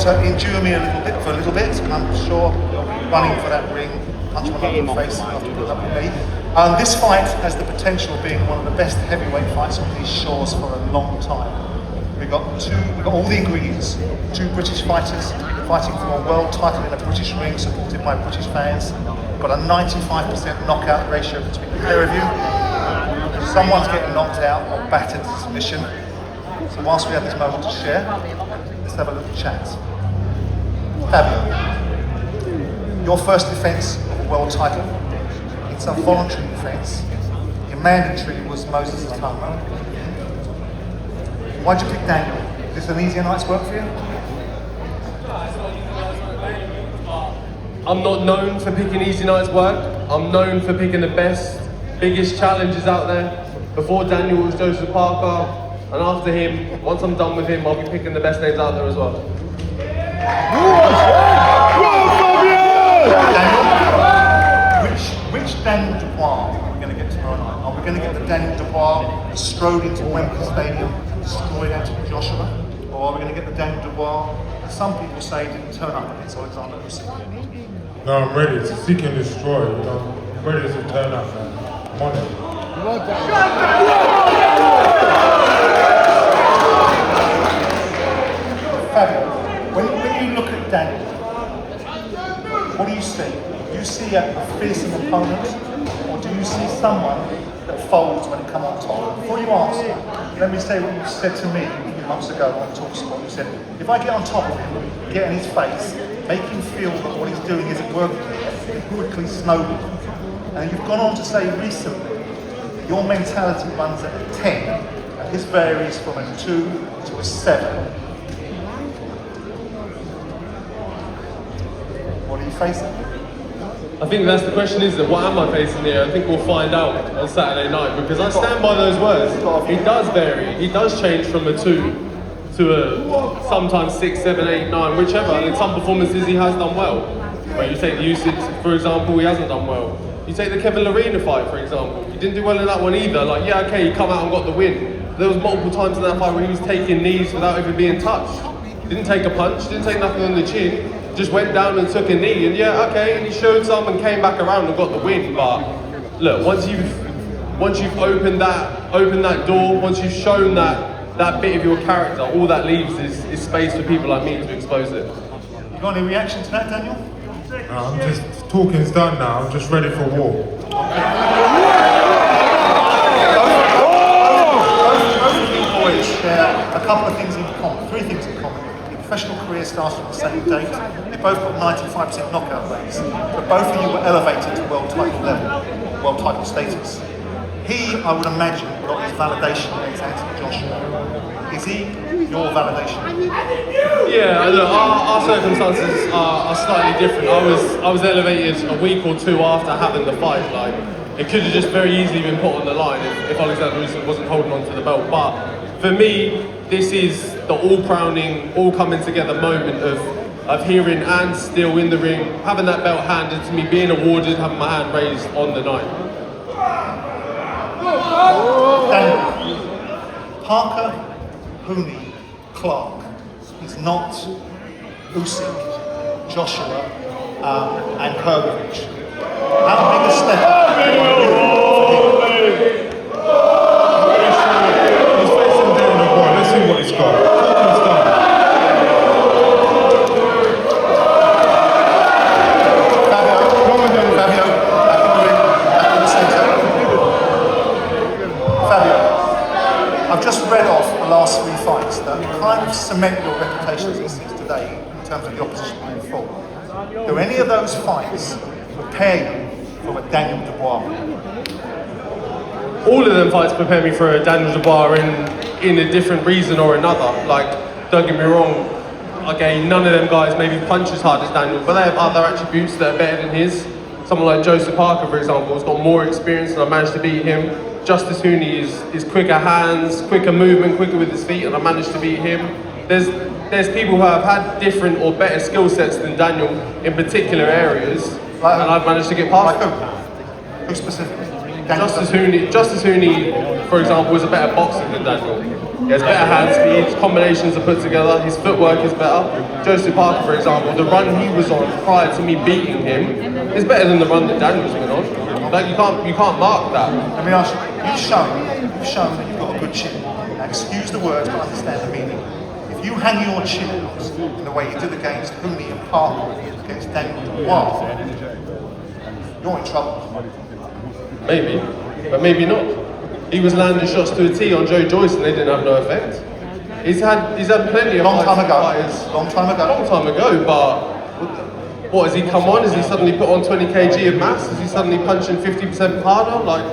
to endure me for a little bit. I'm sure you'll be running for that ring, punch my in the face after you put up with me. This fight has the potential of being one of the best heavyweight fights on these shores for a long time. We've got all the ingredients. 2 British fighters fighting for a world title in a British ring, supported by British fans. We've got a 95% knockout ratio between the pair of you. Someone's getting knocked out or battered to submission. So whilst we have this moment to share, let's have a little chat. Fabio, your first defence of a world title, it's a voluntary defence. Your mandatory was Moses' Atonement. Why'd you pick Daniel? Is this an easier night's work for you? I'm not known for picking easy nights work. I'm known for picking the best, biggest challenges out there. Before Daniel was Joseph Parker, and after him, once I'm done with him, I'll be picking the best names out there as well. Daniel, which Daniel Dubois are we going to get tomorrow night? Are we going to get the Daniel Dubois that strode into Wembley Stadium, destroyed Anthony Joshua? Or are we going to get the Daniel Dubois that some people say didn't turn up against Alexander Usyk? No, I'm ready to seek and destroy. You know, I'm ready to turn up, man. I'm on it. Fabio, when you look at Daniel, what do you see? Do you see a fearsome opponent, or do you see someone that folds when it comes on top? Before you answer, let me say what you said to me a few months ago on TalkSport. You said, if I get on top of him, get in his face, make him feel that what he's doing isn't working, he quickly snowball. And you've gone on to say recently, your mentality runs at a 10, and his varies from a 2 to a 7. What are you facing? I think that's the question, isn't it? What am I facing here? I think we'll find out on Saturday night, because I stand by those words. He does vary. He does change from a 2 to a sometimes 6, 7, 8, 9, whichever. And in some performances he has done well. But you take the Usyk, for example, he hasn't done well. You take the Kevin Lerena fight, for example. He didn't do well in that one either. Like, yeah, okay, he come out and got the win. There was multiple times in that fight where he was taking knees without even being touched. Didn't take a punch, didn't take nothing on the chin, just went down and took a knee. And yeah, okay, and he showed some and came back around and got the win. But look, once you've opened that door, once you've shown that bit of your character, all that leaves is space for people like me to expose it. You got any reaction to that, Daniel? I'm just, talking's done now, I'm just ready for war. Both of you boys share a couple of things in common, 3 things in common. Your professional career started on the same date. You both got 95% knockout rates, but both of you were elevated to world title level, world title status. He, I would imagine, got his validation against Anthony Joshua. Is he your validation? Yeah, look, our circumstances are slightly different. I was elevated a week or 2 after having the fight. Like, it could have just very easily been put on the line if Alexander Usyk wasn't holding on to the belt. But for me, this is the all-crowning, all-coming together moment of hearing and still in the ring, having that belt handed to me, being awarded, having my hand raised on the night. Daniel, Parker, Hooney, Clark is not Usyk, Joshua, and Hergovich. How big a step up for him? He's facing Daniel Dubois, let's see what he's got. Talking's done. I've just read off the last 3 fights that kind of cement your reputation as it sits today in terms of the opposition going forward. Do any of those fights prepare you for a Daniel Dubois? All of them fights prepare me for a Daniel Dubois in a different reason or another. Like, don't get me wrong, okay, none of them guys maybe punch as hard as Daniel, but they have other attributes that are better than his. Someone like Joseph Parker, for example, has got more experience and I managed to beat him. Justice Hooney is quicker hands, quicker movement, quicker with his feet, and I managed to beat him. There's people who have had different or better skill sets than Daniel in particular areas, and I've managed to get past them. Who specifically? Justice Hooney, for example, is a better boxer than Daniel. He has better hand speed, his combinations are put together, his footwork is better. Joseph Parker, for example, the run he was on prior to me beating him is better than the run that Daniel's been on. Like you can't mark that. Let me ask you, you've shown that you've got a good chin. Now excuse the words, but understand the meaning. If you hang your chin out in the way you did against Hooney and Parker, against Daniel Dubois, you're in trouble. Maybe, but maybe not. He was landing shots to a T on Joe Joyce and they didn't have no effect. He's had plenty of Long time ago, but what, has he come on? Has he suddenly put on 20 kg of mass? Is he suddenly punching 50% harder? Like,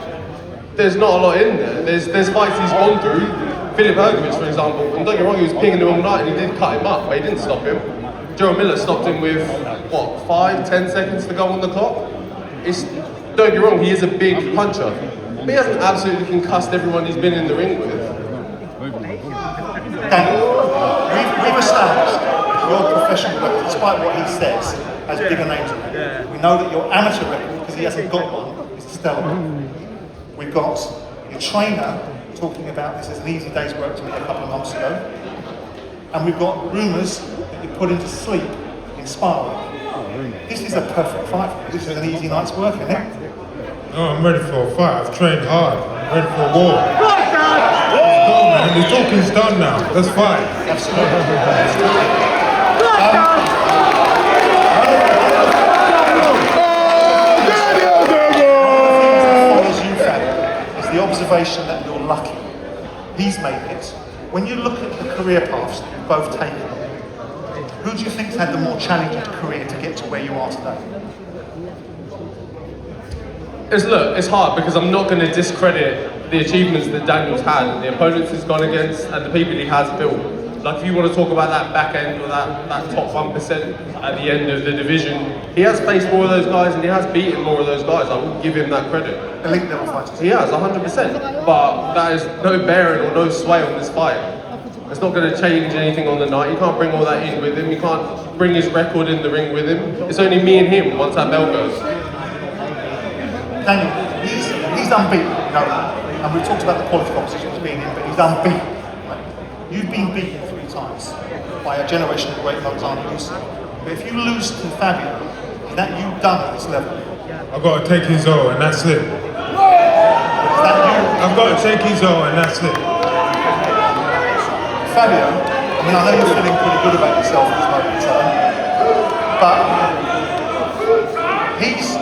there's not a lot in there. There's fights he's gone through. Philip Hergovich, for example, and don't get me wrong, he was pinging him all night and he did cut him up, but he didn't stop him. Joe Miller stopped him with, 5-10 seconds to go on the clock? Don't get me wrong, he is a big puncher. But he hasn't absolutely concussed everyone he's been in the ring with. Daniel, we've established your professional record, despite what he says, has bigger names on it. We know that your amateur record, because he hasn't got one, is stellar. We've got your trainer talking about this as an easy day's work to me a couple of months ago. And we've got rumours that you put him to sleep in sparring. This is a perfect fight for you. This is an easy night's work, isn't it? No, I'm ready for a fight. I've trained hard. I'm ready for a war. Let's go, man. The talking's done now. Let's fight. Absolutely. Is the observation that you're lucky. He's made it. When you look at the career paths that you've both taken, who do you think's had the more challenging career to get to where you are today? It's hard because I'm not going to discredit the achievements that Daniel's had and the opponents he's gone against and the people he has built. Like if you want to talk about that back end or that top 1% at the end of the division, he has faced more of those guys and he has beaten more of those guys. I will give him that credit. Elite level fighters. He has, 100%. But that is no bearing or no sway on this fight. It's not going to change anything on the night. You can't bring all that in with him. You can't bring his record in the ring with him. It's only me and him once that bell goes. Daniel, he's unbeaten, you know, and we've talked about the quality competitions being in, but he's unbeaten. Right? You've been beaten 3 times by a generation of great Alexander Usyk. But if you lose to Fabio, is that you done at this level? I've got to take his O and that's it. Is that you? I've got to take his O and that's it. Fabio, I mean, I know you're feeling pretty good about yourself at this moment in time, but he's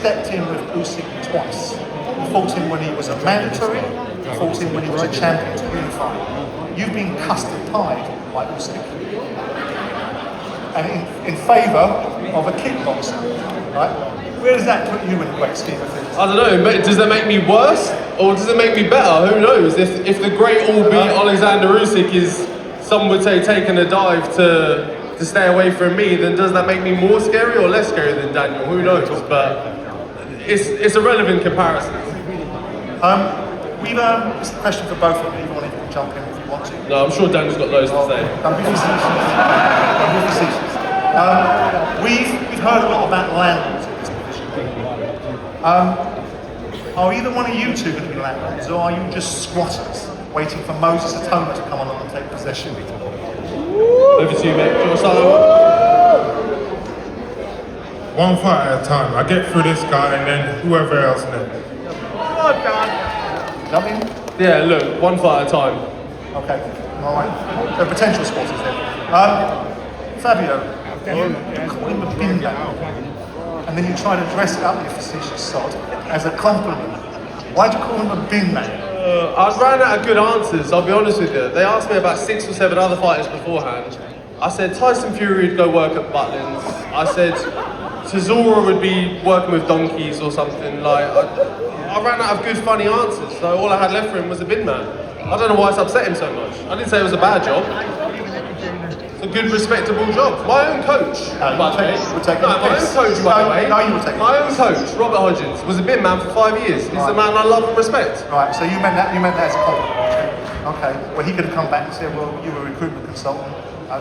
stepped in with Usyk twice. He fought him when he was a mandatory, he fought him when he was a champion to unify. You've been custard pied by Usyk. And in favour of a kickboxer, right? Where does that put you in the great scheme of things? I don't know, but does that make me worse or does it make me better? Who knows? If the great all-beat Alexander Usyk is, some would say, taking a dive to stay away from me, then does that make me more scary or less scary than Daniel? Who knows? But it's a relevant comparison. It's a question for both of you. If you want to jump in if you want to. No, I'm sure Daniel's got loads to say. Don't be facetious. Don't be facetious. We've heard a lot about landlords in this division. Are either one of you two going to be landlords, or are you just squatters waiting for Moses Atoma to come along and take possession? Over to you, mate. Do you want to start that One fight at a time. I get through this guy and then whoever else next. Jump in? Yeah, look, one fight at a time. Okay, all right. So potential squatters then. Fabio, you call him a bin bag, and then you try to dress it up, you facetious sod, as a compliment. Why'd you call him a bin man? I ran out of good answers, I'll be honest with you. They asked me about 6 or 7 other fighters beforehand. I said Tyson Fury would go work at Butlins. I said Chisora would be working with donkeys or something. Like, I ran out of good, funny answers, so all I had left for him was a bin man. I don't know why it's upset him so much. I didn't say it was a bad job. It's a good, respectable job. My own coach, by the way. My own coach, by the way. My own coach, Robert Hodgins, was a bin man for 5 years. He's a man I love and respect. Right, so you meant that as a compliment. Okay, well he could have come back and said, well, you were a recruitment consultant.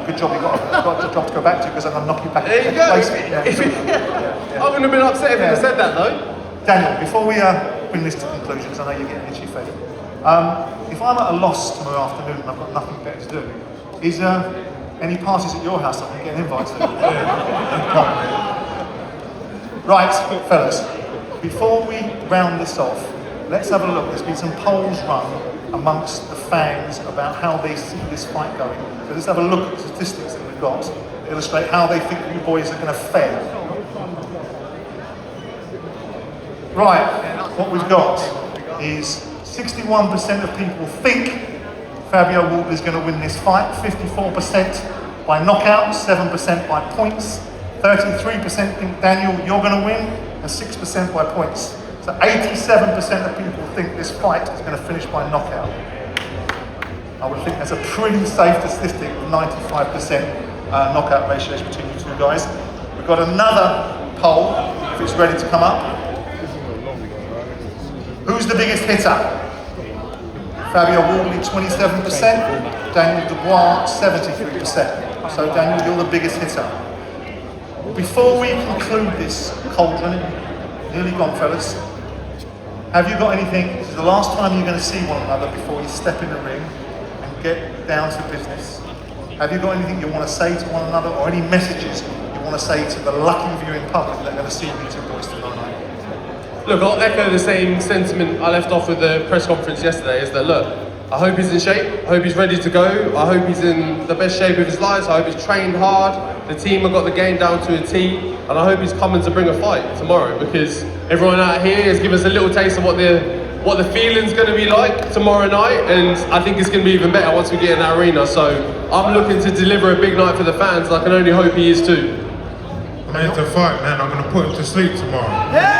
Good job, you got a job to go back to because I'm going to knock you back. There you go. I wouldn't have been upset if he had said that though. Daniel, before we bring this to conclusion because I know you're getting itchy feet. If I'm at a loss tomorrow afternoon and I've got nothing better to do, is there any parties at your house that I can get an invite to? Right, fellas, before we round this off, let's have a look. There's been some polls run amongst the fans about how they see this fight going. So let's have a look at the statistics that we've got to illustrate how they think you boys are going to fare. Right, what we've got is 61% of people think Fabio Wardley is going to win this fight, 54% by knockout, 7% by points, 33% think Daniel, you're going to win, and 6% by points. So 87% of people think this fight is going to finish by knockout. I would think that's a pretty safe statistic with 95% knockout ratios between you two guys. We've got another poll, if it's ready to come up. Who's the biggest hitter? Fabio Wardley, 27%, Daniel Dubois, 73%. So Daniel, you're the biggest hitter. Before we conclude this Cauldron, nearly gone fellas, have you got anything, this is the last time you're going to see one another before you step in the ring and get down to business. Have you got anything you want to say to one another or any messages you want to say to the lucky viewing public that are going to see you two boys tomorrow night? Look, I'll echo the same sentiment I left off with the press conference yesterday, is that look, I hope he's in shape, I hope he's ready to go, I hope he's in the best shape of his life, I hope he's trained hard, the team have got the game down to a T, and I hope he's coming to bring a fight tomorrow, because everyone out here has given us a little taste of what the feeling's going to be like tomorrow night, and I think it's going to be even better once we get in that arena, so I'm looking to deliver a big night for the fans, and I can only hope he is too. I'm here to fight, man. I'm going to put him to sleep tomorrow. Yeah!